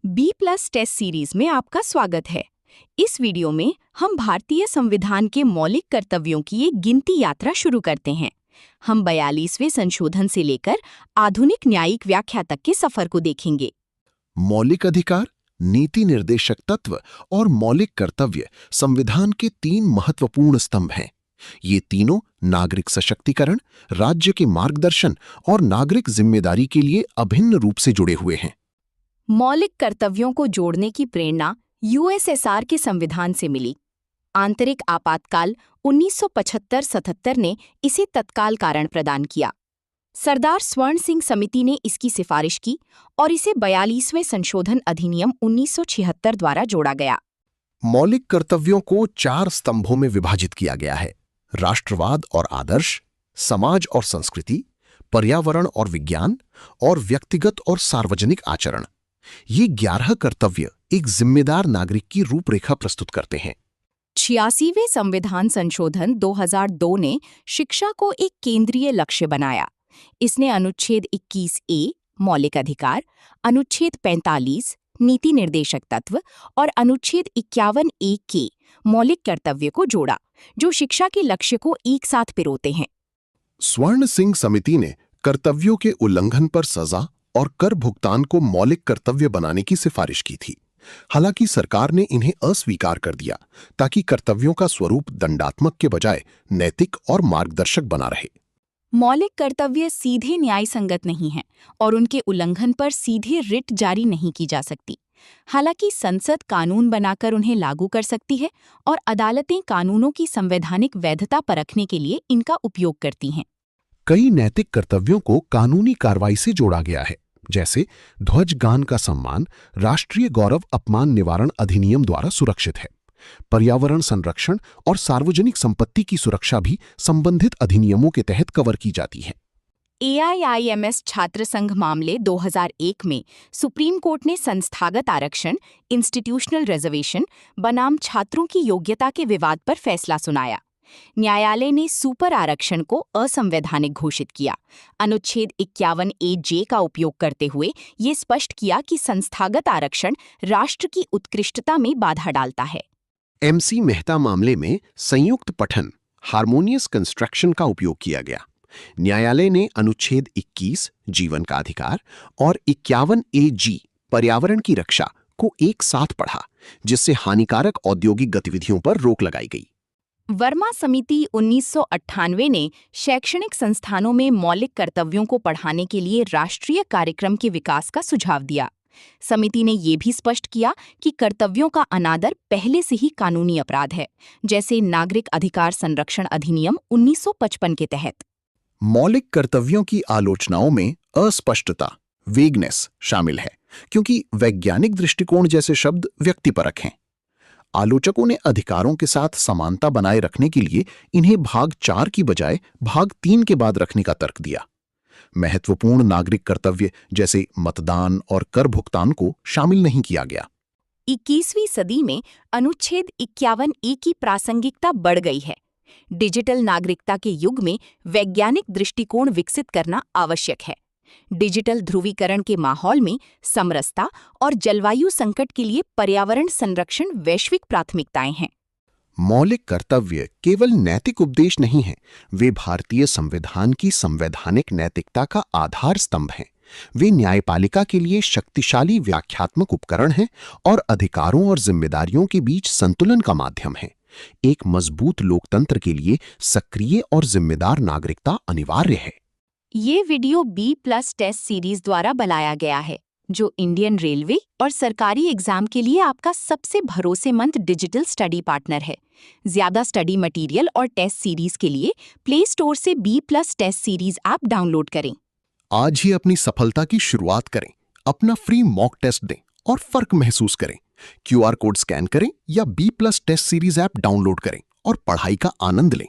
B plus test series में आपका स्वागत है। इस वीडियो में हम भारतीय संविधान के मौलिक कर्तव्यों की एक गिनती यात्रा शुरू करते हैं। हम 42वें संशोधन से लेकर आधुनिक न्यायिक व्याख्या तक के सफर को देखेंगे। मौलिक अधिकार, नीति निर्देशक तत्व और मौलिक कर्तव्य संविधान के 3 महत्वपूर्ण स्तंभ हैं। ये तीनों नागरिक सशक्तिकरण, राज्य के मार्गदर्शन और नागरिक जिम्मेदारी के लिए अभिन्न रूप से जुड़े हुए हैं। मौलिक कर्तव्यों को जोड़ने की प्रेरणा यूएसएसआर के संविधान से मिली। आंतरिक आपातकाल 1975-77 ने इसे तत्काल कारण प्रदान किया। सरदार स्वर्ण सिंह समिति ने इसकी सिफारिश की और इसे 42वें संशोधन अधिनियम 1976 द्वारा जोड़ा गया। मौलिक कर्तव्यों को 4 स्तंभों में विभाजित किया गया है: राष्ट्रवाद और आदर्श, समाज और संस्कृति, पर्यावरण और विज्ञान, और व्यक्तिगत और सार्वजनिक आचरण। ये 11 कर्तव्य एक जिम्मेदार नागरिक की रूपरेखा प्रस्तुत करते हैं। 86वें संविधान संशोधन 2002 ने शिक्षा को एक केंद्रीय लक्ष्य बनाया। इसने अनुच्छेद 21A मौलिक अधिकार, अनुच्छेद 45 नीति निर्देशक तत्व और अनुच्छेद 51A के मौलिक कर्तव्य को जोड़ा, जो शिक्षा के लक्ष्य को एक साथ पिरोते हैं। स्वर्ण सिंह समिति ने कर्तव्यों के उल्लंघन पर सजा और कर भुगतान को मौलिक कर्तव्य बनाने की सिफारिश की थी। हालांकि सरकार ने इन्हें अस्वीकार कर दिया ताकि कर्तव्यों का स्वरूप दंडात्मक के बजाय नैतिक और मार्गदर्शक बना रहे। मौलिक कर्तव्य सीधे न्याय संगत नहीं हैं और उनके उल्लंघन पर सीधे रिट जारी नहीं की जा सकती। हालांकि संसद कानून बनाकर उन्हें लागू कर सकती है और अदालतें कानूनों की संवैधानिक वैधता परखने के लिए इनका उपयोग करती हैं। कई नैतिक कर्तव्यों को कानूनी कार्रवाई से जोड़ा गया है, जैसे ध्वज गान का सम्मान राष्ट्रीय गौरव अपमान निवारण अधिनियम द्वारा सुरक्षित है। पर्यावरण संरक्षण और सार्वजनिक संपत्ति की सुरक्षा भी संबंधित अधिनियमों के तहत कवर की जाती है। AIIMS छात्र संघ मामले 2001 में सुप्रीम कोर्ट ने संस्थागत आरक्षण इंस्टीट्यूशनल रिजर्वेशन बनाम छात्रों की योग्यता के विवाद पर फैसला सुनाया। न्यायालय ने सुपर आरक्षण को असंवैधानिक घोषित किया। अनुच्छेद 51A(j) का उपयोग करते हुए ये स्पष्ट किया कि संस्थागत आरक्षण राष्ट्र की उत्कृष्टता में बाधा डालता है। MC मेहता मामले में संयुक्त पठन हार्मोनियस कंस्ट्रक्शन का उपयोग किया गया। न्यायालय ने अनुच्छेद 21 जीवन का अधिकार और 51A(g) पर्यावरण की रक्षा को एक साथ पढ़ा, जिससे हानिकारक औद्योगिक गतिविधियों पर रोक लगाई गई। वर्मा समिति 1998 ने शैक्षणिक संस्थानों में मौलिक कर्तव्यों को पढ़ाने के लिए राष्ट्रीय कार्यक्रम के विकास का सुझाव दिया। समिति ने ये भी स्पष्ट किया कि कर्तव्यों का अनादर पहले से ही कानूनी अपराध है, जैसे नागरिक अधिकार संरक्षण अधिनियम 1955 के तहत। मौलिक कर्तव्यों की आलोचनाओं में अस्पष्टता वेगनेस शामिल है, क्योंकि वैज्ञानिक दृष्टिकोण जैसे शब्द व्यक्तिपरक हैं। आलोचकों ने अधिकारों के साथ समानता बनाए रखने के लिए इन्हें भाग 4 की बजाय भाग 3 के बाद रखने का तर्क दिया। महत्वपूर्ण नागरिक कर्तव्य जैसे मतदान और कर भुगतान को शामिल नहीं किया गया। 21वीं सदी में अनुच्छेद 51A की प्रासंगिकता बढ़ गई है। डिजिटल नागरिकता के युग में वैज्ञानिक दृष्टिकोण विकसित करना आवश्यक है। डिजिटल ध्रुवीकरण के माहौल में समरसता और जलवायु संकट के लिए पर्यावरण संरक्षण वैश्विक प्राथमिकताएं हैं। मौलिक कर्तव्य केवल नैतिक उपदेश नहीं है, वे भारतीय संविधान की संवैधानिक नैतिकता का आधार स्तंभ हैं। वे न्यायपालिका के लिए शक्तिशाली व्याख्यात्मक उपकरण हैं और अधिकारों और जिम्मेदारियों के बीच संतुलन का माध्यम हैं। एक मजबूत लोकतंत्र के लिए सक्रिय और जिम्मेदार नागरिकता अनिवार्य है। ये video B plus test series द्वारा बनाया गया है, जो इंडियन रेलवे और सरकारी एग्जाम के लिए आपका सबसे भरोसेमंद डिजिटल स्टडी पार्टनर है। ज्यादा स्टडी मटेरियल और टेस्ट सीरीज के लिए प्ले स्टोर से B plus test series app download करें। आज ही अपनी सफलता की शुरुआत करें, अपना फ्री मॉक टेस्ट दें और फर्क महसूस करें। QR कोड स्कैन करें या B plus test series app download करें और पढ़ाई का आनंद लें।